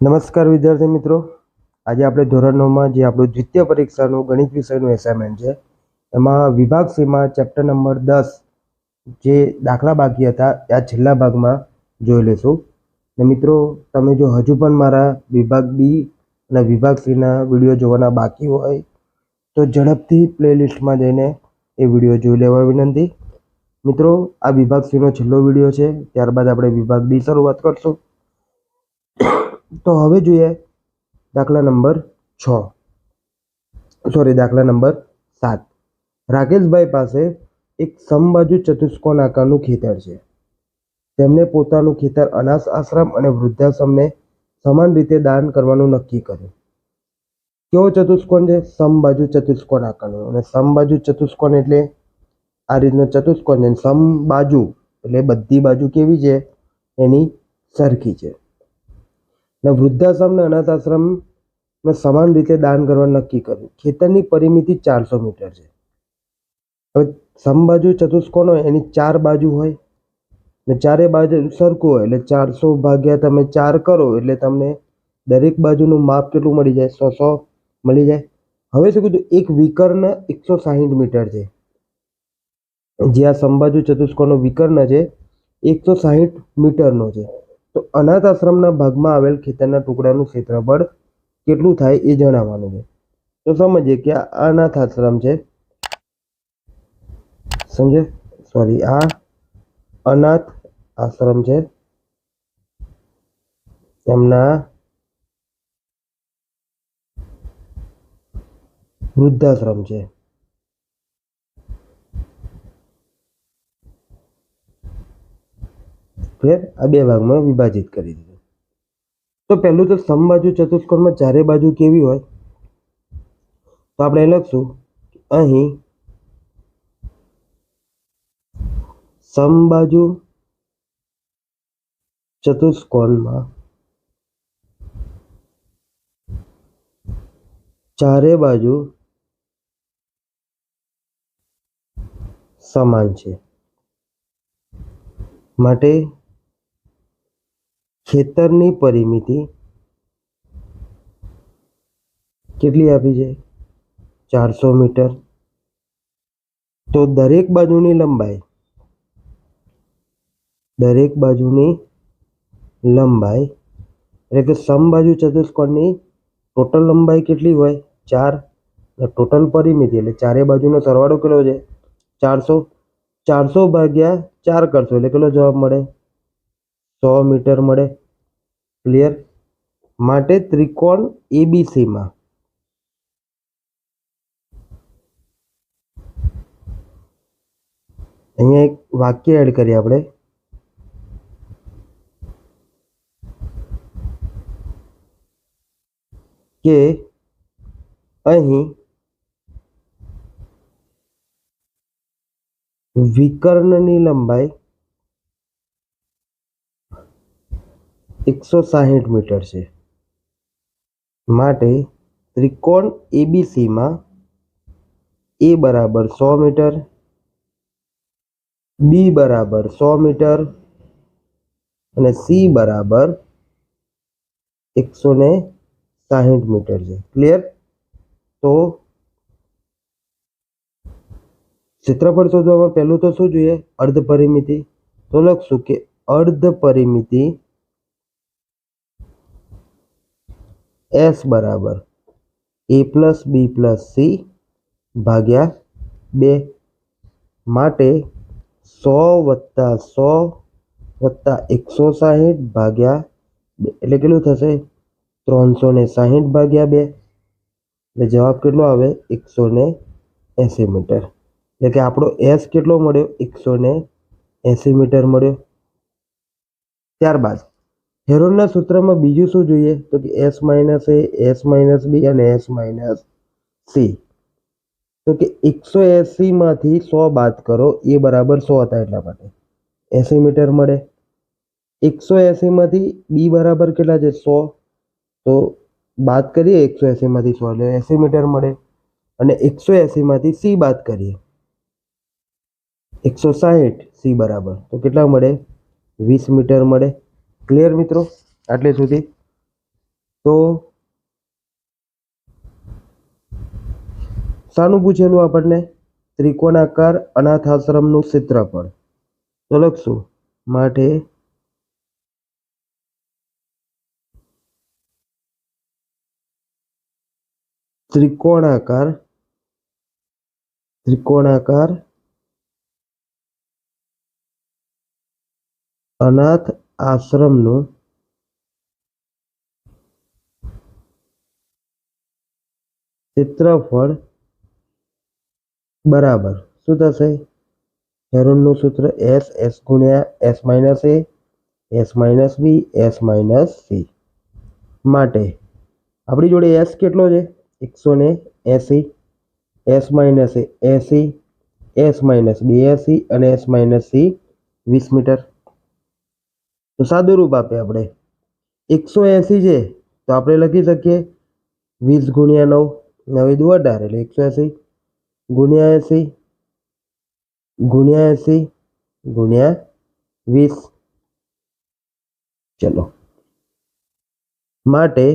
નમસ્કાર વિદ્યાર્થી મિત્રો, આજે આપણે ધોરણ 9માં જે આપણું દ્વિતીય પરીક્ષાનું ગણિત વિષયનું એસાઇનમેન્ટ છે એમાં વિભાગ સીમાં ચેપ્ટર નંબર 10 જે દાખલા બાકી હતા આ છેલ્લા ભાગમાં જોઈ લેશું. ને મિત્રો, તમે જો હજુ પણ મારા વિભાગ બી અને વિભાગ સીના વિડીયો જોવાના બાકી હોય તો ઝડપથી પ્લેલિસ્ટમાં જઈને એ વિડીયો જોઈ લેવા વિનંતી. મિત્રો, આ વિભાગ સીનો છેલ્લો વિડીયો છે, ત્યારબાદ આપણે વિભાગ બી શરૂઆત કરશું. તો હવે જોઈએ દાખલા નંબર 7. રાકેશભાઈ પાસે એક સમબાજુ ચતુષ્કોણ આકારનું ખેતર છે. તેમને પોતાનું ખેતર અનાથ આશ્રમ અને વૃદ્ધાશ્રમને સમાન રીતે દાન કરવાનું નક્કી કર્યું. કેવો ચતુષ્કોણ છે? સમબાજુ ચતુષ્કોણ આકારનો. અને સમબાજુ ચતુષ્કોણ એટલે આ રીતનો ચતુષ્કોણ છે. સમબાજુ એટલે બધી બાજુ કેવી છે? એની સરખી છે. ને વૃદ્ધાશ્રમ અને અનાથ આશ્રમને સમાન રીતે દાન કરવાનું નક્કી કર્યું. ખેતરની પરિમિતિ 400 મીટર છે. હવે સમબાજુ ચતુષ્કોણ હોય એની 4 બાજુ હોય ને ચારે બાજુ સરખું હોય એટલે 400 ભાગ્યા તમે 4 કરો એટલે તમને દરેક બાજુનું માપ કેટલું મળી જાય? 100 મળી જાય. હવે શું કીધું? એક વિકર્ણ 160 મીટર છે. જે આ સમબાજુ ચતુષ્કોણનો વિકર્ણ છે 160 મીટરનો છે. તો અનાથ આશ્રમના ભાગમાં આવેલ ખેતરના ટુકડાનું ક્ષેત્રફળ કેટલું થાય એ જણાવવાનું છે. તો સમજીએ કે આ અનાથ આશ્રમ છે. આ અનાથ આશ્રમ છે. એમના વૃદ્ધાશ્રમ છે. આ બે ભાગમાં વિભાજિત કરી દીધું. તો પહેલું તો સમબાજુ ચતુષ્કોણમાં ચારે બાજુ કેવી હોય? તો આપણે લખશું અહીં સમબાજુ ચતુષ્કોણમાં ચારે બાજુ સમાન છે. માટે ખેતરની પરિમિતિ કેટલી આપી છે? 400 મીટર. તો દરેક બાજુની લંબાઈ એટલે કે સમબાજુ ચતુષ્કોણની ટોટલ લંબાઈ કેટલી હોય? 4. ટોટલ પરિમિતિ એટલે ચારે બાજુનો સરવાળો કેટલો છે? 400. 400 ભાગ્યા 4 કરશો એટલે કેટલો જવાબ મળે? 100 મીટર મળે. ક્લિયર? માટે ત્રિકોણ એબીસીમાં અહીંયા એક વાક્ય એડ કરીએ આપણે કે અહીં વિકર્ણની લંબાઈ 160 મીટર છે. માટે ત્રિકોણ એબીસીમાં એ બરાબર 100 મીટર, બી બરાબર 100 મીટર અને સી બરાબર 160 મીટર છે. ક્લિયર? તો ક્ષેત્રફળ શોધવામાં પહેલું તો શું જોઈએ? અર્ધ પરિમિતિ. તો લખશું કે અર્ધ પરિમિતિ એસ બરાબર એ પ્લસ બી પ્લસ સી ભાગ્યા 2. માટે 100 + 100 + 160 ભાગ્યા 2 એટલે કેટલું થશે? 360 ભાગ્યા 2 એટલે જવાબ કેટલો આવે? 180 મીટર. એટલે કે આપણો એસ કેટલો મળ્યો? 180 મીટર મળ્યો. ત્યારબાદ હેરોનના સૂત્રમાં બીજું શું જોઈએ? તો કે એસ માઇનસ એ, એસ માઇનસ બી અને એસ માઇનસ સી. તો કે 180 માંથી 100 બાદ કરો, એ બરાબર 100 હતા એટલા માટે 80 મીટર મળે. 180 માંથી બી બરાબર કેટલા છે? 100. તો બાદ કરીએ 180 માંથી 100 એટલે 80 મીટર મળે. અને 180 માંથી સી બાદ કરીએ 160 સી બરાબર તો કેટલા મળે? 20 મીટર મળે. ક્લિયર મિત્રો? આટલે સુધી તો શાનું પૂછેલું આપણને? ત્રિકોણાકાર અનાથ આશ્રમનું ક્ષેત્રફળ. તો લખશું માટે ત્રિકોણાકાર અનાથ આશ્રમનું ક્ષેત્રફળ બરાબર શું થશે? હેરોનનું સૂત્ર S ગુણ્યા S minus A, S minus B, S minus C. માટે આપણી જોડે S કેટલો છે? 180, S minus A 80, S minus B 80 અને S માઇનસ C 20 મીટર. તો સાદું રૂપ આપે આપણે 180 છે તો આપણે લખી શકીએ 20 ગુણ્યા 9, 9 દુ 18 એટલે 180 ગુણ્યા 80 ગુણ્યા 80 ગુણ્યા 20. ચલો માટે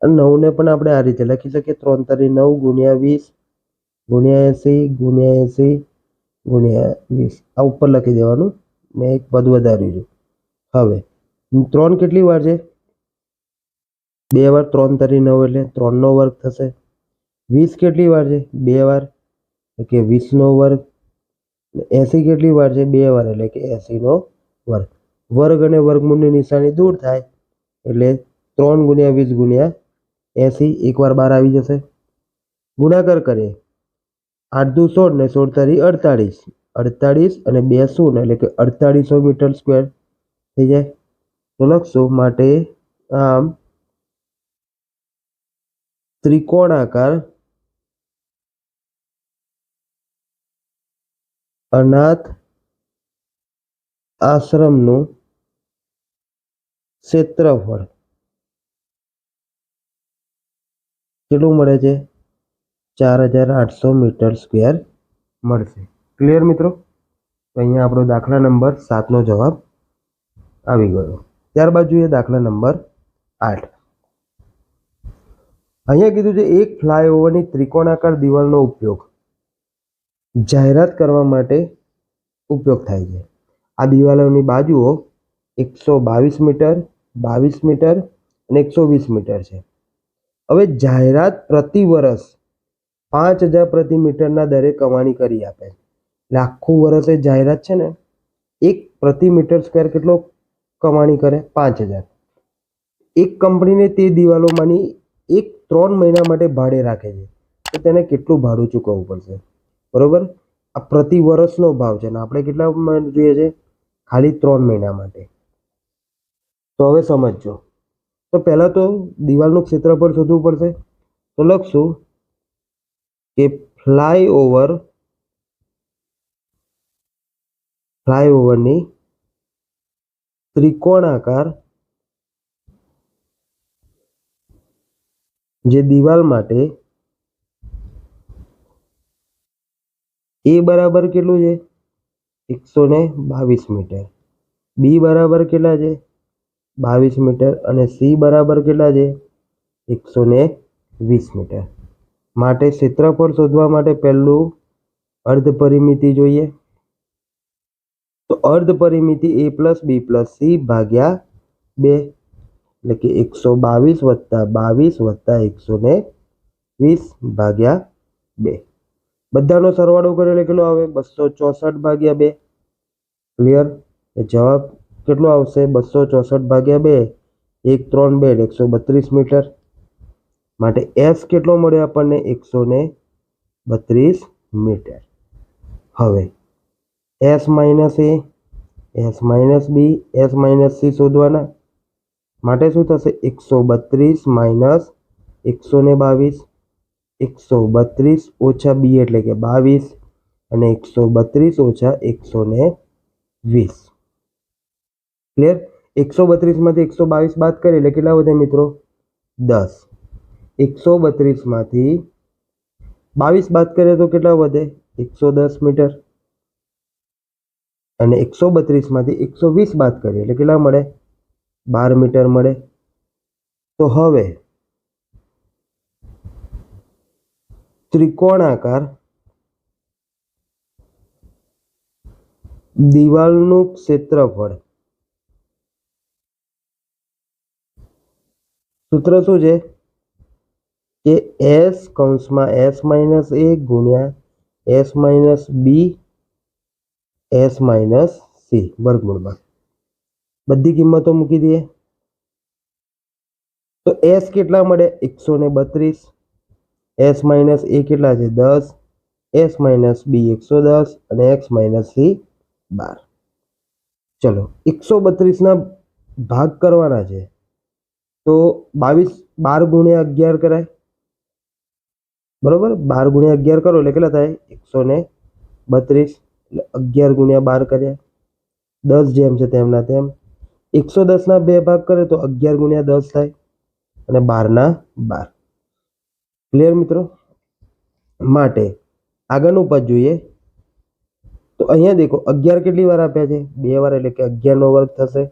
9 ને પણ આપણે આ રીતે લખી શકીએ 3 તરી 9 ગુણ્યા 20 ગુણ્યા 80 ગુણ્યા 80 ગુણ્યા 20. આ ઉપર લખી દેવાનું, મેં એક પદ વધાર્યું છે. હવે 3 કેટલી વાર છે? 2 વાર. 3 તરી 9 એટલે 3 નો વર્ગ થશે. 20 કેટલી વાર છે? 2 વાર એટલે 20 નો વર્ગ. 80 કેટલી વાર છે? 2 વાર એટલે કે 80 નો વર્ગ. વર્ગ અને વર્ગમૂળની નિશાની દૂર થાય એટલે 3 ગુણ્યા 20 ગુણ્યા 80, એકવાર 12 આવી જશે. ગુણાકાર કરીએ 8 દુ 16 ને 16 તરી 48, 48 અને 2 શૂન્ય એટલે કે 4800 મીટર સ્ક્વેર થઈ જાય. તો લખશું માટે આમ ત્રિકોણાકાર અનાથ આશ્રમનું ક્ષેત્રફળ કેટલું મળે છે? 4800 મીટર સ્ક્વેર મળશે. ક્લિયર મિત્રો? તો અહીંયા આપણો દાખલા નંબર 7 નો જવાબ આવી ગયો. ત્યારબાદ જોઈએ દાખલા નંબર 8. અહીંયા કીધું છે એક ફ્લાયઓવરની ત્રિકોણાકાર દિવાલનો ઉપયોગ જાહેરાત કરવા માટે ઉપયોગ થાય છે. આ દિવાલોની બાજુઓ 122 મીટર, 22 મીટર અને 120 મીટર છે. હવે જાહેરાત પ્રતિ વર્ષ 5000 પ્રતિ મીટરના દરે કમાણી કરી આપે. એટલે આખું વર્ષે જાહેરાત છે ને, એક પ્રતિ મીટર સ્ક્વેર કેટલો કમાણી કરે? 5000. એક કંપનીને તે દિવાલોમાંની એક 3 મહિના માટે ભાડે રાખે છે તો તેને કેટલું ભાડું ચૂકવવું પડશે? બરોબર, આ પ્રતિ વર્ષનો ભાવ છે ને આપણે કેટલા જોઈએ છે? ખાલી 3 મહિના માટે. તો હવે સમજજો. તો પહેલા તો દિવાલનું ક્ષેત્રફળ શોધવું પડશે. તો લખશું કે ફ્લાયઓવરની ત્રિકોણાકાર જે દિવાલ માટે A બરાબર કેટલું છે? 122 મીટર. B બરાબર કેટલા છે? 22 મીટર. અને C બરાબર કેટલા છે? 120 મીટર. માટે ક્ષેત્રફળ શોધવા માટે પહેલું અર્ધ પરિમિતિ જોઈએ. તો અર્ધ પરિમિતિ A plus B plus C ભાગ્યા 2 એટલે કે 122 વત્તા 22 વત્તા 120 ભાગ્યા 2. બધાનો સરવાળો કર્યો એટલે કેટલો આવે? 264 ભાગ્યા 2. ક્લિયર? જવાબ કેટલો આવશે? 264 ભાગ્યા 2, 1 3 2 એટલે 132 મીટર. માટે S કેટલો મળ્યો આપણને? 132 મીટર. હવે S minus A, S minus B, S minus C શોધવાના. માટે શું થશે? 132 માઇનસ 122, 132 ઓછા B એટલે કે 22 અને 132 ઓછા 120. ક્લિયર? 132 માંથી 122 બાદ કરીએ એટલે કેટલા વધે મિત્રો? 10. 132 માંથી 22 બાદ કરીએ તો કેટલા વધે? 110 મીટર. અને 132 માંથી 120 બાદ કરીએ એટલે કેટલા મળે? 12 મીટર મળે. તો હવે ત્રિકોણાકાર દિવાલનું ક્ષેત્રફળ, સૂત્ર શું છે કે s કૌંસમાં s માઇનસ a ગુણ્યા s minus b s minus c વર્ગમૂળમાં બધી કિંમતો મૂકી દઈએ તો s કેટલા મળે 132, s માઇનસ a કેટલા છે 10, s માઇનસ b 110 અને x માઇનસ c 12. ચલો 132 ના ભાગ કરવાના છે તો 12 ગુણ્યા 11 કરાય, બરોબર. 12 ગુણ્યા 11 કરો એટલે કેટલા થાય 132, એટલે 11 ગુણ્યા 12 કર્યા, 10 જેમ છે તેમના તેમ. 110 ના બે ભાગ કરે તો 11 ગુણ્યા 10 થાય અને 12 ના 12. ક્લિયર મિત્રો? માટે આગળનું પદ જોઈએ તો અહીંયા દેખો 11 કેટલી વાર આપ્યા છે 2 વાર, એટલે કે 11 નો વર્ગ થશે.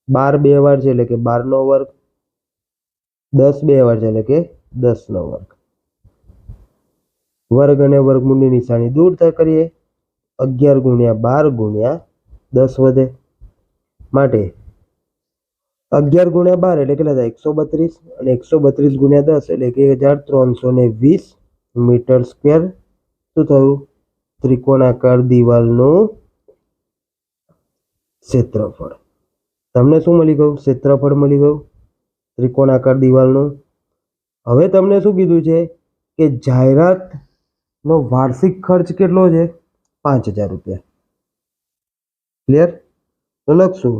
12 2 વાર છે એટલે કે 12 નો વર્ગ. 10 2 વાર છે એટલે કે 10 નો વર્ગ. વર્ગ અને વર્ગમૂળની નિશાની દૂર કરીએ 11 ગુણ્યા 12 ગુણ્યા 10 વધે. માટે 11 ગુણ્યા 12 એટલે કેટલા થાય 132 અને 132 ગુણ્યા 10 એટલે કે 1320 મીટર સ્ક્વેર. શું થયું? ત્રિકોણાકાર દિવાલનું ક્ષેત્રફળ. તમને શું મળી ગયું? ક્ષેત્રફળ મળી ગયું ત્રિકોણાકાર દિવાલનું. હવે તમને શું કીધું છે કે જાહેરાતનો વાર્ષિક ખર્ચ કેટલો છે 5000 રૂપિયા. ક્લિયર? તો લખશું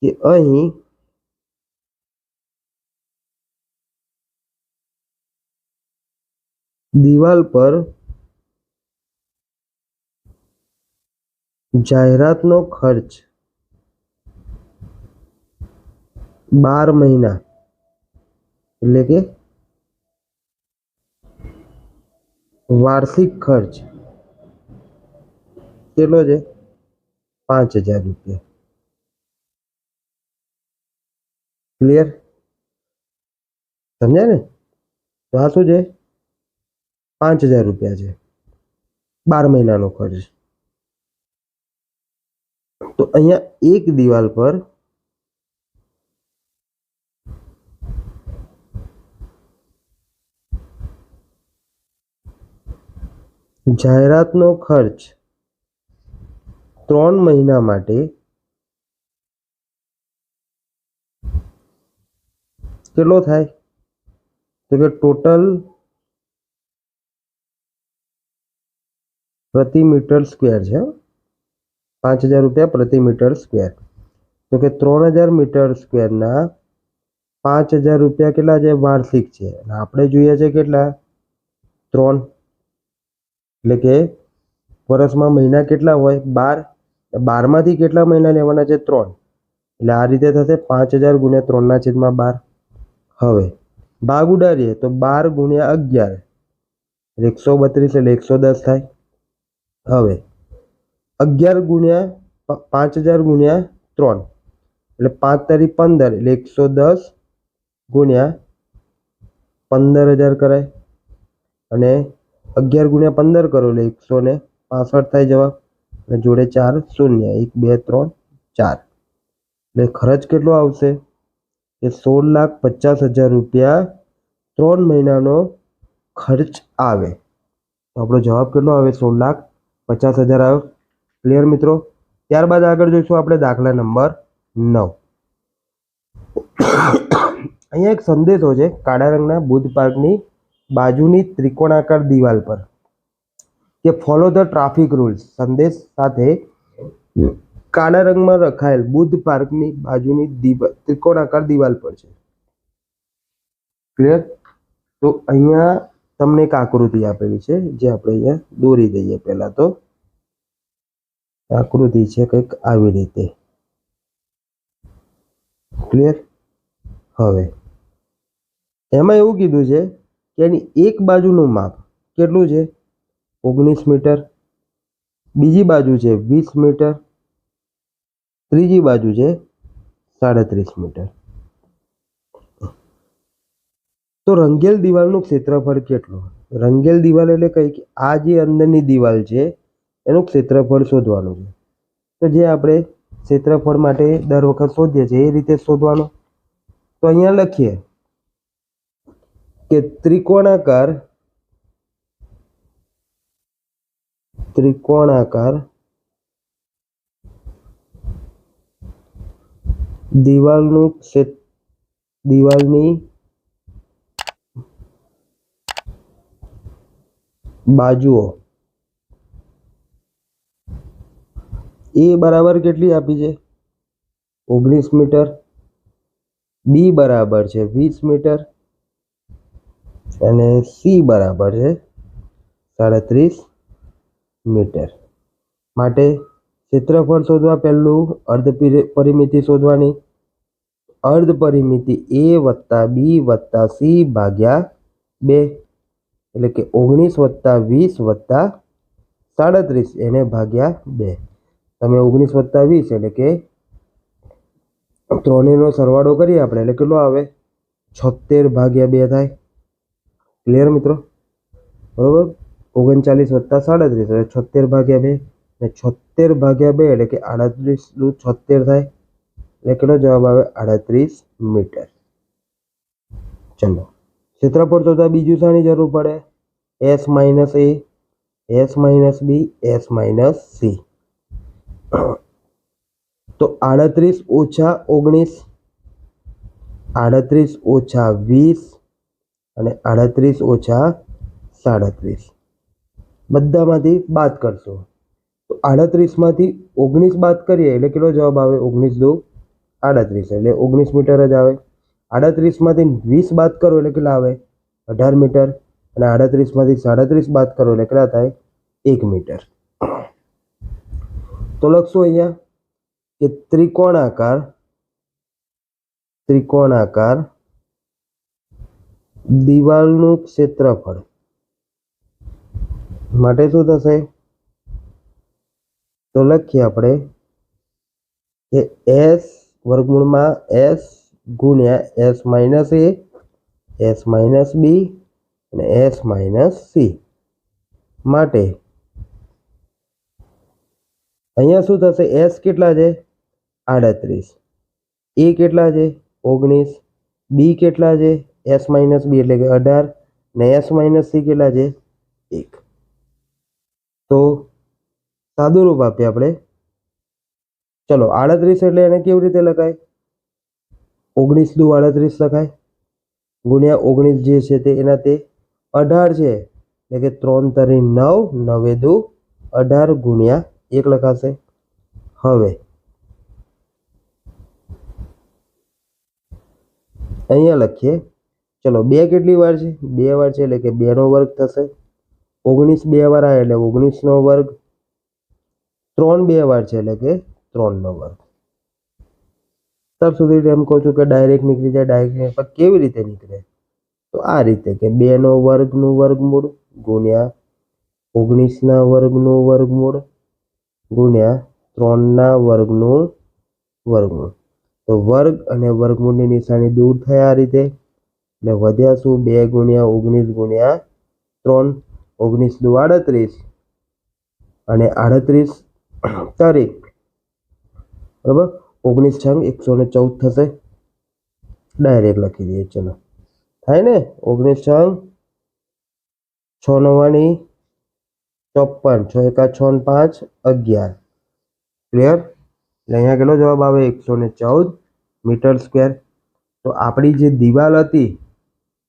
કે અહીં દિવાલ પર જાહેરાતનો ખર્ચ 12 મહિના એટલે કે વાર્ષિક ખર્ચ કેટલો છે 5000 રૂપિયા. ક્લિયર? સમજ્યા ને? તો આ શું છે 5000 રૂપિયા છે 12 મહિનાનો ખર્ચ. તો અહીંયા એક દિવાલ પર જાહેરાતનો ખર્ચ 3 મહિના માટે કેટલો થાય? તો કે ટોટલ પ્રતિ મીટર સ્ક્વેર છે 5000 રૂપિયા પ્રતિ મીટર સ્ક્વેર. તો કે 3000 મીટર સ્ક્વેરના 5000 રૂપિયા કેટલા છે? વાર્ષિક છે. અને આપણે જોઈએ છે કેટલા? 3. એટલે કે વર્ષમાં મહિના કેટલા હોય? 12. 12 માંથી કેટલા મહિના લેવાના છે? 3. એટલે આ રીતે થશે 5000 ગુણ્યા 3/12. હવે ભાગ ઉડાડીએ તો 12 ગુણ્યા 11 132 એટલે 110 થાય. હવે 11 ગુણ્યા 5000 ગુણ્યા 3 એટલે 5 તારી 15 એટલે 110 ગુણ્યા 15000 કરાય. અને 11 ગુણ્યા 15 કરો એટલે 165 થાય જવાબ. અને જોડે 4 શૂન્ય 1 2 3 4. એટલે ખર્ચ કેટલો આવશે? એ 16,50,000 રૂપિયા 3 મહિનાનો ખર્ચ આવે. તો આપણો જવાબ કેટલો આવે? 16,50,000 આવ્યો. ક્લિયર મિત્રો? ત્યારબાદ આગળ જોઈશું આપણે દાખલા નંબર 9. અહીંયા એક સંદેશો છે કાળા રંગના બુદ્ધ પાર્કની બાજુની ત્રિકોણાકાર દિવાલ પર કે ફોલો ધ ટ્રાફિક રૂલ્સ સંદેશ સાથે કાળા રંગમાં રખાયેલ બુદ્ધ પાર્કની બાજુની ત્રિકોણાકાર દિવાલ પર છે. ક્લિયર? તો અહીંયા તમને એક આકૃતિ આપેલી છે જે આપણે અહીંયા દોરી દઈએ. પહેલા તો આકૃતિ છે કંઈક આવી રીતે. ક્લિયર? હવે એમાં એવું કીધું છે કે એની એક બાજુનું માપ કેટલું છે? 19 મીટર. બીજી બાજુ છે 20 મીટર. ત્રીજી બાજુ છે 37 મીટર. તો રંગેલ દિવાલનું ક્ષેત્રફળ કેટલું? રંગેલ દિવાલ એટલે કઈ કે આ જે અંદરની દિવાલ છે એનું ક્ષેત્રફળ શોધવાનું છે. તો જે આપણે ક્ષેત્રફળ માટે દર વખત શોધીએ છીએ એ રીતે શોધવાનું. તો અહીંયા લખીએ કે ત્રિકોણાકાર દિવાલની બાજુઓ એ બરાબર કેટલી આપી છે? 19 મીટર. બી બરાબર છે 20 મીટર અને સી બરાબર છે 37 મીટર. માટે ક્ષેત્રફળ શોધવા પહેલું અર્ધ પરિમિતિ શોધવાની. અર્ધ પરિમિતિ એ વત્તા બી વત્તા સી ભાગ્યા 2 એટલે કે 19 વત્તા 20 વત્તા 37 એને ભાગ્યા 2. તમે 19 વત્તા 20 એટલે કે ત્રણેયનો સરવાળો કરીએ આપણે એટલે કેટલો આવે? 76 ભાગ્યા 2 થાય. ક્લિયર મિત્રો? બરોબર. 39 વત્તા 37 એટલે 76 ભાગ્યા 2 અને 76 ભાગ્યા 2 એટલે કે 38 દુ 76 થાય એટલે કેટલો જવાબ આવે? 38 મીટર. ચલો ક્ષેત્રફળ શોધવા બીજું શાની જરૂર પડે? એસ માઇનસ એ, એસ માઇનસ બી, એસ માઇનસ સી. તો 38 ઓછા 19, 38 ઓછા 20 અને 38 ઓછા 37 બધામાંથી બાદ કરશો. તો 38 માંથી 19 બાદ કરીએ એટલે કેટલો જવાબ આવે? 19 દુ 38 એટલે 19 મીટર જ આવે. 38 માંથી 20 બાદ કરો એટલે કેટલા આવે? 18 મીટર અને 38 માંથી 37 બાદ કરો એટલે કેટલા થાય? 1 મીટર. તો લખશું અહીંયા કે ત્રિકોણાકાર દિવાલનું ક્ષેત્રફળ માટે શું થશે? તો લખીએ આપણે કે એસ વર્ગમૂળમાં એસ ગુણ્યા એસ માઇનસ એ, એસ માઇનસ બી અને એસ માઇનસ સી. માટે અહીંયા શું થશે? એસ કેટલા છે? 38. એ કેટલા છે? 19. બી કેટલા છે? એસ માઇનસ બી એટલે કે 18 ને એસ માઇનસ સી કેટલા છે? 1. તો સાદું રૂપ આપીએ આપણે. ચલો 38 એટલે એને કેવી રીતે લખાય? 19 દુ 38 લખાય ગુણ્યા 19 જે છે તે એના તે 18 છે એટલે કે 3 તરી 9, 9 દુ 18 ગુણ્યા 1 લખાશે. હવે અહીંયા લખીએ. ચલો 2 કેટલી વાર છે? 2 વાર છે એટલે કે 2 નો વર્ગ થશે. 19 2 વાર આવે એટલે 19 નો વર્ગ. 3 2 વાર છે એટલે કે 3 નો વર્ગ. ત્યાર સુધી એમ કહું છું કે ડાયરેક્ટ નીકળી જાય. ડાયરેક્ટ પણ કેવી રીતે નીકળે? તો આ રીતે કે 2 નો વર્ગનું વર્ગમૂળ ગુણ્યા 19 ના વર્ગનું વર્ગમૂળ ગુણ્યા 3 ના વર્ગનું વર્ગમૂળ. તો વર્ગ અને વર્ગમૂળની નિશાની દૂર થાય આ રીતે એટલે વધ્યા શું? 2 ગુણ્યા 19 ગુણ્યા 3. 19 દુ 38 અને 38 તારીખ બરાબર. 19 છંગ 114 થશે. ડાયરેક્ટ લખી દઈએ. ચલો થાય ને? 19 છંગ 6 9 54, 6 એકા 6 5 11. ક્લિયર? એટલે અહીંયા કેટલો જવાબ આવે? 114 મીટર સ્ક્વેર. તો આપણી જે દિવાલ હતી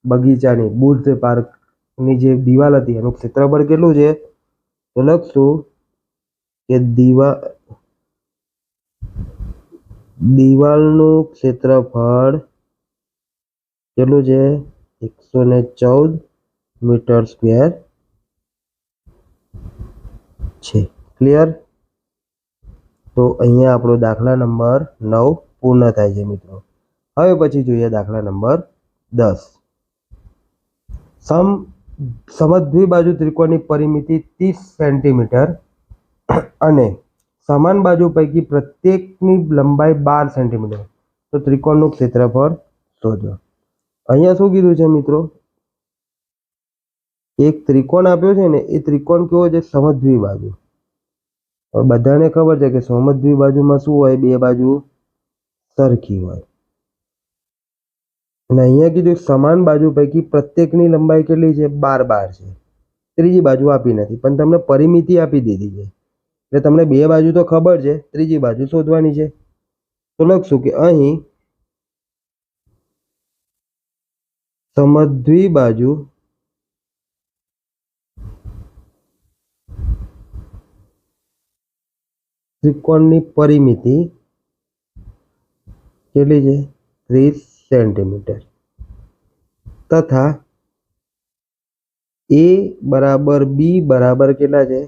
બગીચાની, બુર્જ પાર્કની જે દિવાલ હતી એનું ક્ષેત્રફળ કેટલું છે? તો લખશું કે દિવાલનું ક્ષેત્રફળ કેટલું છે? 114 મીટર સ્ક્વેર છે. ક્લિયર? તો અહીંયા આપણો દાખલા નંબર 9 પૂર્ણ થાય છે મિત્રો. હવે પછી જોઈએ દાખલા નંબર 10. સમદ્વિબાજુ ત્રિકોણની પરિમિતિ 30 સેન્ટીમીટર અને સમાન બાજુ પૈકી પ્રત્યેકની લંબાઈ 12 સેન્ટીમીટર. તો ત્રિકોણનું ક્ષેત્રફળ શોધો. અહીંયા શું કીધું છે મિત્રો, એક ત્રિકોણ આપ્યો છે ને, એ ત્રિકોણ કેવો છે? સમદ્વિબાજુ. હવે બધાને ખબર છે કે સમદ્વિબાજુમાં શું હોય? બે બાજુ સરખી હોય. અને અહીંયા કીધું સમાન બાજુ પૈકી પ્રત્યેકની લંબાઈ કેટલી છે? 12 છે. ત્રીજી બાજુ આપી નથી, પણ તમને પરિમિતિ આપી દીધી છે, એટલે તમને બે બાજુ તો ખબર છે, ત્રીજી બાજુ શોધવાની છે. તો લખશું કે અહીં સમદ્વિબાજુ ત્રિકોણની પરિમિતિ કેટલી છે? 30 સેન્ટીમીટર. તથા એ બરાબર બી બરાબર કેટલા છે?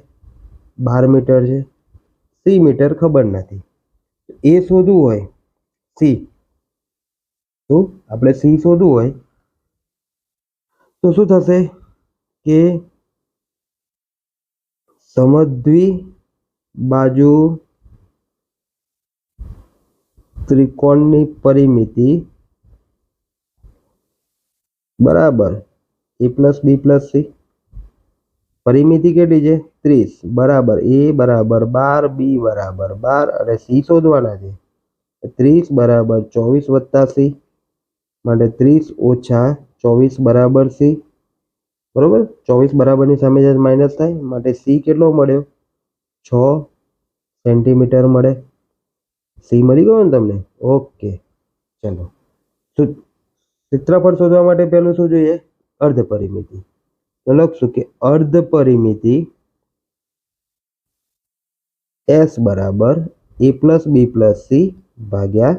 12 મીટર છે. સી મીટર ખબર નથી. એ શોધવું હોય, સી તો આપણે સી શોધવું હોય તો શું થશે કે સમદ્વિબાજુ ત્રિકોણની પરિમિતિ બરાબર એ પ્લસ બી પ્લસ સી. પરિમિતિ કેટલી છે? 30 બરાબર એ બરાબર 12, બી બરાબર 12 અને સી શોધવાના છે. 30 બરાબર 24 વત્તા સી, માટે 30 ઓછા 24 બરાબર સી. બરોબર, 24 બરાબરની સામે માઇનસ થાય, માટે સી કેટલો મળ્યો? 6 સેન્ટીમીટર મળે. સી મળી ગયો ને તમને? ઓકે, ચલો. ક્ષેત્રફળ શોધવા માટે પહેલું શું જોઈએ? અર્ધ પરિમિતિ. તો લખશું કે અર્ધ પરિમિતિ એસ બરાબર એ પ્લસ બી પ્લસ સી ભાગ્યા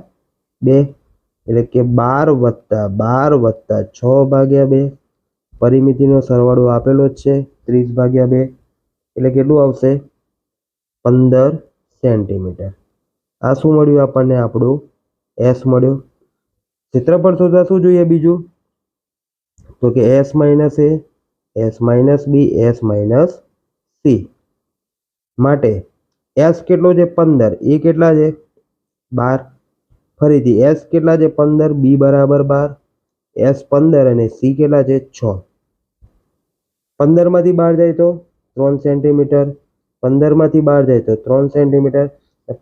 2, એટલે કે 12 વત્તા 12 વત્તા 6 ભાગ્યા 2. પરિમિતિનો સરવાળો આપેલો જ છે, 30 ભાગ્યા 2, એટલે કેટલું આવશે? 15 સેન્ટીમીટર. આ શું મળ્યું આપણને? આપણું એસ મળ્યો. ક્ષેત્રફળ શોધવા શું જોઈએ બીજું? તો કે એસ માઇનસ એ, એસ માઇનસ બી, એસ માઇનસ સી. માટે એસ કેટલો છે? 15. એ કેટલા છે? 12. ફરીથી એસ કેટલા છે? 15. બી બરાબર 12. એસ 15 અને સી કેટલા છે? 6. 15 માંથી 12 જાય તો 3 સેન્ટીમીટર. 15 માંથી 12 જાય તો 3 સેન્ટીમીટર.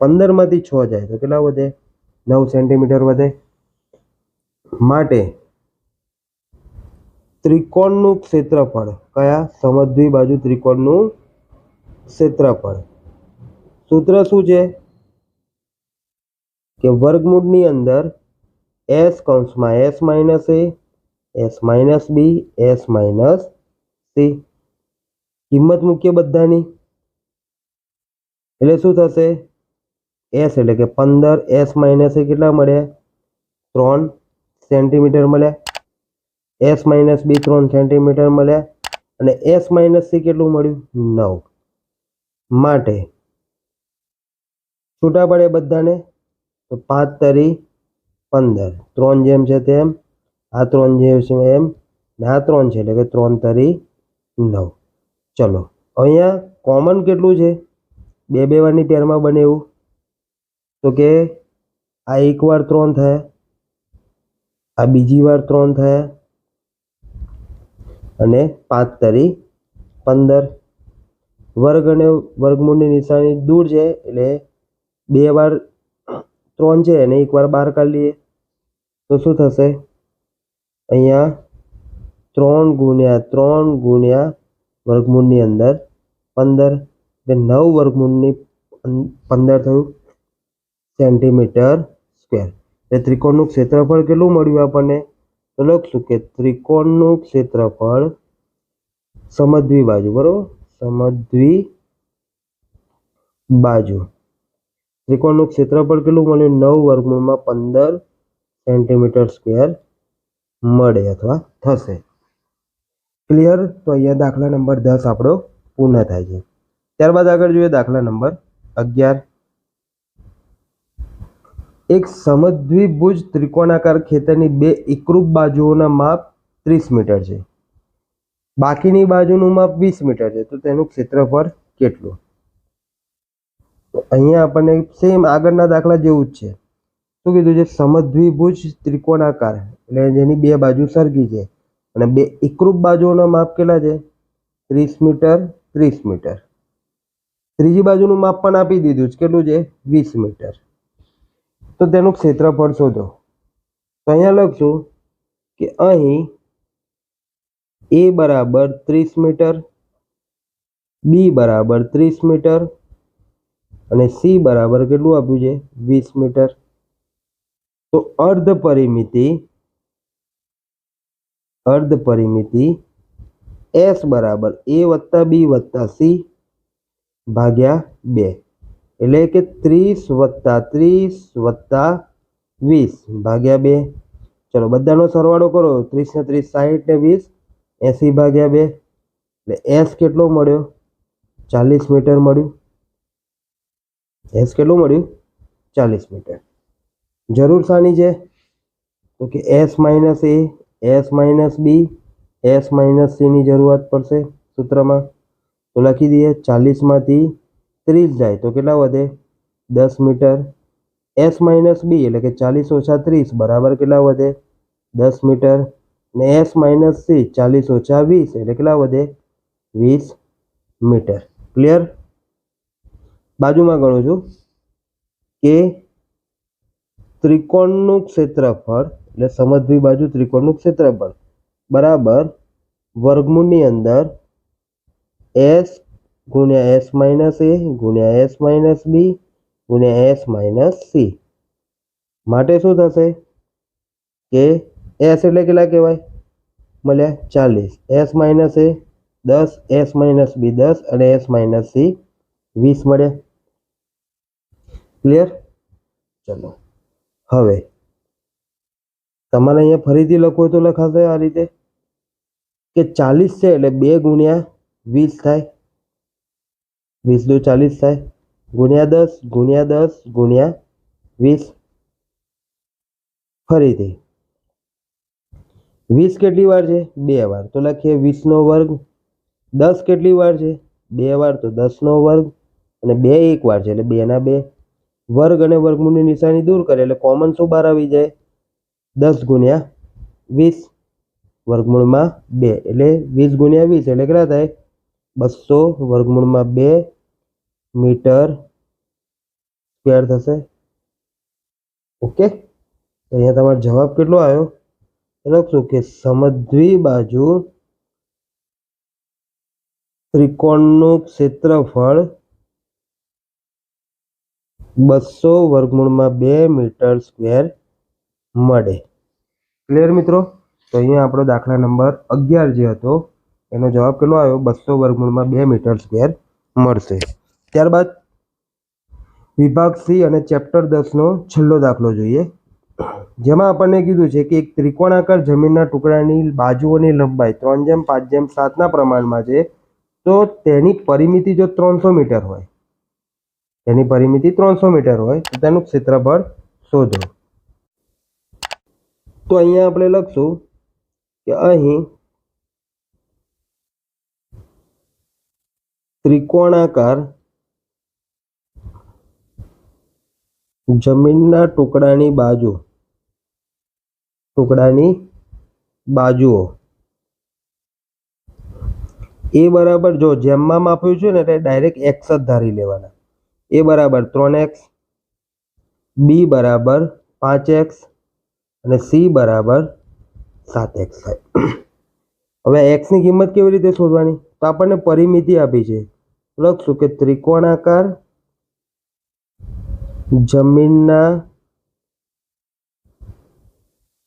15 માંથી 6 જાય તો કેટલા વધે? 9 સેન્ટીમીટર વધે. માટે ત્રિકોણનું ક્ષેત્રફળ, કયા? સમદ્વિબાજુ ત્રિકોણનું ક્ષેત્રફળ. સૂત્ર શું છે? કે વર્ગમૂળની અંદર એસ કૌંસમાં એસ માઇનસ એ, એસ માઇનસ બી, એસ માઇનસ સી. કિંમત મૂકીએ બધાની, એટલે શું થશે? એસ એટલે કે 15, એસ માઇનસ એ કેટલા મળ્યા? 3 સેન્ટીમીટર મળ્યા. એસ માઇનસ બી 3 સેન્ટીમીટર મળ્યા. અને એસ માઇનસ સી કેટલું મળ્યું? 9. માટે છૂટા પડે બધાને, તો 5 તરી 15, 3 જેમ છે તેમ, આ 3 જેમ છે એમ, ને આ 3 છે, એટલે કે 3 તરી 9. ચલો, અહીંયા કોમન કેટલું છે? બે વારની પેરમાં બને એવું, તો કે આ એક વાર 3 થયા, આ બીજી વાર 3 થયા, અને 5 તરી 15. વર્ગ અને વર્ગમૂળની નિશાની દૂર છે, એટલે બે વાર 3 છે અને એક વાર બહાર કાઢી લઈએ તો શું થશે? અહીંયા 3 ગુણ્યા 3 ગુણ્યા વર્ગમૂળની અંદર 15, એટલે 9 વર્ગમૂળની 15 થયું સેન્ટીમીટર સ્ક્વેર. એટલે ત્રિકોણનું ક્ષેત્રફળ કેટલું મળ્યું આપણને? તો લખશું કે ત્રિકોણનું ક્ષેત્રફળ સમદ્વિબાજુ, બરોબર, સમદ્વિબાજુ ત્રિકોણનું ક્ષેત્રફળ કેટલું મળ્યું? 9 વર્ગમૂળમાં 15 સેન્ટીમીટર સ્ક્વેર મળે અથવા થશે. ક્લિયર? તો અહીંયા દાખલા નંબર 10 આપણો પૂર્ણ થાય છે. ત્યારબાદ આગળ જોઈએ દાખલા નંબર 11. એક સમદ્વિભુજ ત્રિકોણાકાર ખેતરની બે એકરૂપ બાજુઓના માપ 30 મીટર છે. બાકીની બાજુનું માપ 20 મીટર છે. તો તેનું ક્ષેત્રફળ કેટલું? અહીંયા આપણને સેમ આગળના દાખલા જેવું જ છે. શું કીધું છે? સમદ્વિભુજ ત્રિકોણાકાર એટલે જેની બે બાજુ સરખી છે અને બે એકરૂપ બાજુઓના માપ કેટલા છે? 30 મીટર 30 મીટર. ત્રીજી બાજુનું માપ પણ આપી દીધું છે, કેટલું છે? 20 મીટર. તો તેનું ક્ષેત્રફળ શોધો. તો અહીંયા લખશું કે અહીં A બરાબર 30 મીટર, B બરાબર 30 મીટર અને C બરાબર કેટલું આપ્યું છે? 20 મીટર. તો અર્ધ પરિમિતિ S બરાબર A વત્તા B વત્તા C ભાગ્યા 2, એટલે કે 30 વત્તા 30 વત્તા 20 ભાગ્યા 2. ચલો બધાનો સરવાળો કરો. 30 ને 30 60 ને 20 80 ભાગ્યા 2, એટલે S કેટલો મળ્યો? 40 મીટર મળ્યું. S કેટલું મળ્યું? 40 મીટર. જરૂર શાની છે? તો કે S minus A, S minus B, S minus C ની જરૂરત પડશે સૂત્રમાં. તો લખી દઈએ 40 માંથી 30 જાય તો કેટલા વધે? 10 મીટર. S માઇનસ B એટલે કે 40 ઓછા 30 બરાબર કેટલા વધે? 10 મીટર. ને S માઇનસ C 40 ઓછા 20 એટલે કેટલા વધે? 20 મીટર. ક્લિયર? બાજુમાં ગણું છું કે ત્રિકોણનું ક્ષેત્રફળ એટલે સમદ્વિ બાજુ ત્રિકોણનું ક્ષેત્રફળ બરાબર વર્ગમૂળની અંદર S ગુણ્યા S માઇનસ A ગુણ્યા S માઇનસ B ગુણ્યા S માઇનસ C માટે શું થશે કે S એટલે કેટલા કહેવાય? મળ્યા 40, S minus A 10, S minus B 10 અને S માઇનસ C 20 મળ્યા. ક્લિયર? ચલો હવે તમારે અહીંયા ફરીથી લખવું તો લખાશે આ રીતે કે 40 છે એટલે 2 ગુણ્યા 20 થાય, 20 દુ 40 થાય, ગુણ્યા 10 ગુણ્યા 10 ગુણ્યા 20. ફરીથી 20 કેટલી વાર છે? 2 વાર. તો લખીએ 20 નો વર્ગ. 10 કેટલી વાર છે? 2 વાર. તો 10 નો વર્ગ અને 2 એક વાર છે એટલે 2 ના 2. વર્ગ અને વર્ગમૂળની નિશાની દૂર કરે એટલે કોમન શું બહાર આવી જાય? 10 ગુણ્યા 20 વર્ગમૂળમાં 2 એટલે 20 ગુણ્યા 20 એટલે કેટલા થાય? 200 વર્ગમૂળમાં 2 મીટર સ્ક્વેર થશે. ઓકે, તો અહીંયા તમારો જવાબ કેટલો આવ્યો? લખશું કે સમદ્વિ બાજુ ત્રિકોણનું ક્ષેત્રફળ 200 વર્ગમૂળમાં 2 મીટર સ્ક્વેર મળે. ક્લિયર મિત્રો? તો અહીંયા આપણો દાખલા નંબર 11 જે હતો એનો જવાબ કેટલો આવ્યો? 200 વર્ગમૂળમાં 2 મીટર સ્ક્વેર મળશે. ત્યારબાદ વિભાગ C અને ચેપ્ટર 10 નો છેલ્લો દાખલો જોઈએ, જેમાં આપણને કીધું છે કે એક ત્રિકોણાકાર જમીનના ટુકડાની બાજુઓની લંબાઈ 3:5:7 ના પ્રમાણમાં છે, તો તેની પરિમિતિ જો 300 મીટર હોય, તેની પરિમિતિ 300 મીટર હોય તો તેનું ક્ષેત્રફળ શોધો. તો અહીંયા આપણે લખશું કે અહીં ત્રિકોણાકાર જમીનના ટુકડાની બાજુઓ A બરાબર, જો જેમમાં આપ્યું છે ને એટલે ડાયરેક્ટ x જ ધારી લેવાના. A બરાબર 3x, B બરાબર 5x અને C બરાબર 7x થાય. હવે x ની કિંમત કેવી રીતે શોધવાની? તો આપણને પરિમિતિ આપી છે, લખશું કે ત્રિકોણાકાર જમીનના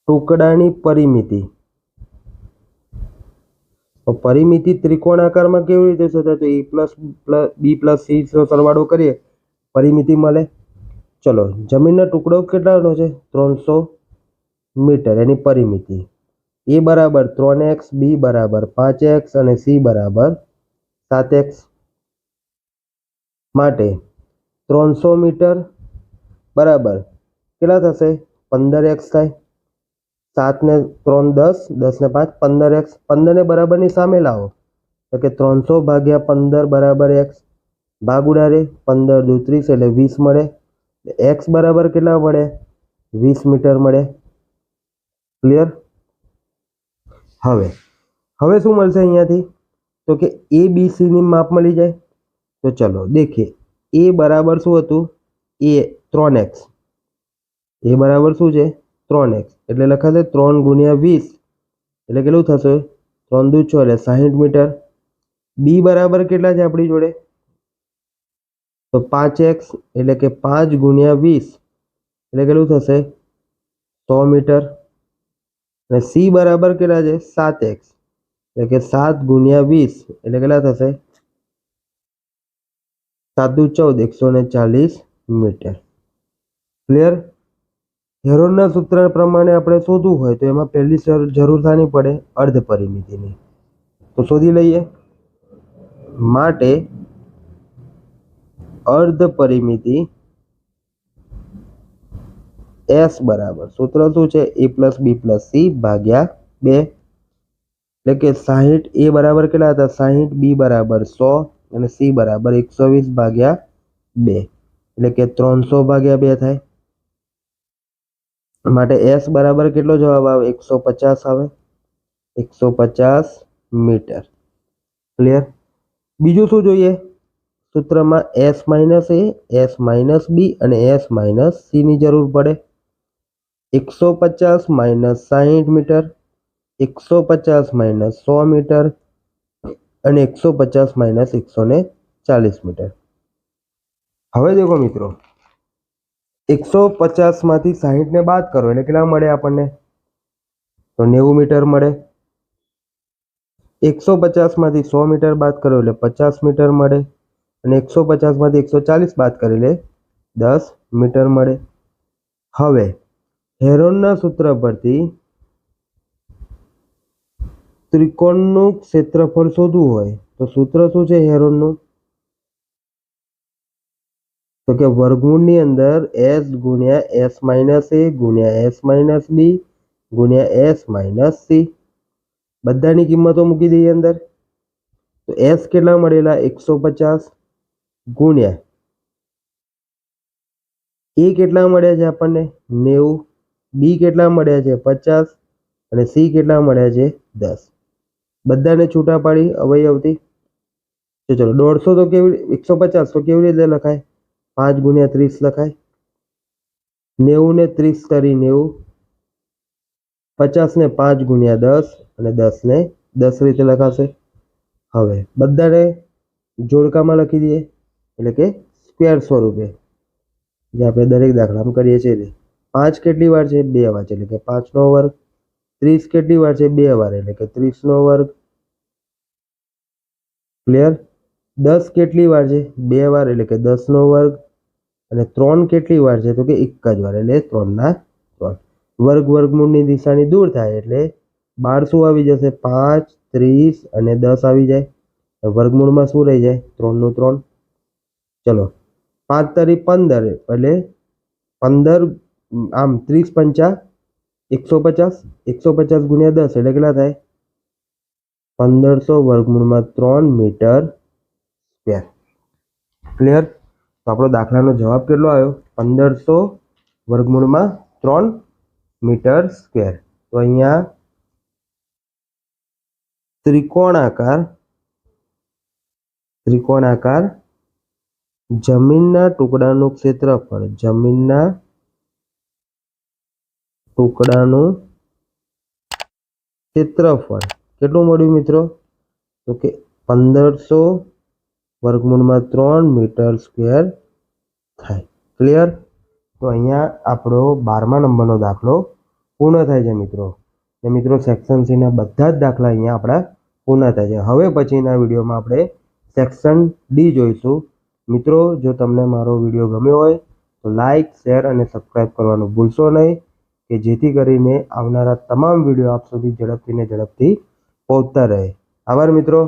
ટુકડાની પરિમિતિ. પરિમિતિ ત્રિકોણાકારમાં કેવી રીતે શોધાય? તો A + B + C નો સરવાળો કરીએ પરિમિતિ મળે. ચલો, જમીનનો ટુકડો કેટલાનો છે? 300 મીટર, એની પરિમિતિ. A બરાબર 3x, B બરાબર 5x અને C બરાબર 7x માટે 300 મીટર બરાબર કેટલા થશે? 15x થાય. 7 ને 3 10, 10 ને 5 15x. 15 ને બરાબરની સામે લાવો તો કે 300 ભાગ્યા 15 બરાબર x. ભાગ ઉડાડે 15 દુ 30 એટલે 20 મળે. x બરાબર કેટલા મળે? 20 મીટર મળે. ક્લિયર? હવે શું મળશે અહીંયાથી? તો કે ABC ની માપ મળી જાય. તો ચલો દેખીએ. A બરાબર શું હતું? A 3x. A બરાબર શું છે? 3x. એટલે લખાશે 3 ગુણ્યા 20 એટલે કેટલું થશે? 3 દુ 6 એટલે 60 મીટર. B બરાબર કેટલા છે આપણી જોડે? તો 5x એટલે કે 5 ગુણ્યા 20 એટલે કેટલું થશે? 100 મીટર. અને C બરાબર કેટલા છે? 7x એટલે કે 7 ગુણ્યા 20 એટલે કેટલા થશે? 7 દુ 14 140 મીટર. ક્લિયર? હેરોનના સૂત્ર પ્રમાણે આપણે શોધવું હોય તો એમાં પહેલી જરૂર થાની પડે અર્ધ પરિમિતિની. તો શોધી લઈએ. માટે અર્ધ પરિમિતિ S બરાબર સૂત્ર શું છે? A + B + C ભાગ્યા 2. એટલે કે 60 A બરાબર કેટલા હતા? 60, B બરાબર 100 અને C બરાબર 120 ભાગ્યા 2 એટલે કે 300 ભાગ્યા 2 થાય. માટે S બરાબર કેટલો જવાબ આવે? 150 આવે. 150 મીટર. ક્લિયર? બીજું શું જોઈએ? સૂત્રમાં S - A, S - B અને S - C ની જરૂર પડે. 150 - 60 મીટર, 150 - 100 મીટર અને 150 - 140 મીટર. હવે દેખો મિત્રો, 150 માંથી 60 ને બાદ કરો એટલે કેટલા મળે આપણને? તો 90 મીટર મળે. 150 માંથી 100 મીટર બાદ કરો એટલે 50 મીટર મળે અને 150 માંથી 140 બાદ કરી લે 10 મીટર મળે. હવે હેરોનના સૂત્ર પરથી ત્રિકોણનું ક્ષેત્રફળ શોધવું હોય તો સૂત્ર શું છે હેરોનનું? તો કે વર્ગમૂળની અંદર S ગુણ્યા S - A ગુણ્યા S - B ગુણ્યા S - C બધાની કિંમતો મૂકી દઈએ અંદર. તો S કેટલા મળેલા? 150 ગુણ્યા A કેટલા મળ્યા છે આપણને? 90. B કેટલા મળ્યા છે? 50 અને C કેટલા મળ્યા છે? 10. બધાને છૂટા પાડી અવયવથી. તો ચલો 150 તો કેવી 150 તો કેવી રીતે લખાય? 5 ગુણ્યા 30 લખાય. 90 ને 30 કરી 90. 50 ને 5 ગુણ્યા 10 અને 10 ને 10 રીતે લખાશે. હવે બધાને જોડકામાં લખી દઈએ એટલે કે સ્ક્વેર સ્વરૂપે જે આપણે દરેક દાખલામાં કરીએ છીએ. 5 કેટલી વાર છે? 2 વાર છે એટલે કે 5 નો વર્ગ. 30 કેટલી વાર છે? 2 વાર એટલે કે 30 નો વર્ગ. ક્લિયર? 10 કેટલી વાર છે? 2 વાર એટલે કે 10 નો વર્ગ. અને 3 કેટલી વાર છે? તો કે એક જ વાર એટલે 3 ના 3. વર્ગ વર્ગમૂળની દિશાની દૂર થાય એટલે 12 શું આવી જશે? 5, 30 અને 10 આવી જાય. વર્ગમૂળમાં શું રહી જાય? 3 નું 3. ચલો 5 તારી 15 એટલે 15 આમ 30 પંચા 150. 150 ગુણ્યા 10 એટલે કેટલા થાય? 1500 વર્ગમૂળમાં 3 મીટર સ્ક્વેર. ક્લિયર? તો આપણો દાખલાનો જવાબ કેટલો આવ્યો? 1500 વર્ગમૂળમાં 3 મીટર સ્ક્વેર. તો અહીંયા ત્રિકોણાકાર જમીનના ટુકડાનું ક્ષેત્રફળ કેટલું મળ્યું મિત્રો? તો કે 1500 વર્ગમૂળમાં 3 મીટર સ્ક્વેર થાય. ક્લિયર? તો અહીંયા આપણો 12મા નંબરનો દાખલો પૂર્ણ થાય છે મિત્રો. ને મિત્રો સેક્શન સી ના બધા જ દાખલા અહીંયા આપણા પૂર્ણ થાય છે. હવે પછીના વિડીયોમાં આપણે સેક્શન ડી જોઈશું. મિત્રો જો તમને મારો વિડીયો ગમ્યો હોય તો લાઈક, શેર અને સબસ્ક્રાઈબ કરવાનું ભૂલશો નહીં કે જેથી કરીને આવનારા તમામ વિડીયો આપ સુધી ઝડપથી પહોંચતા રહે. આભાર મિત્રો.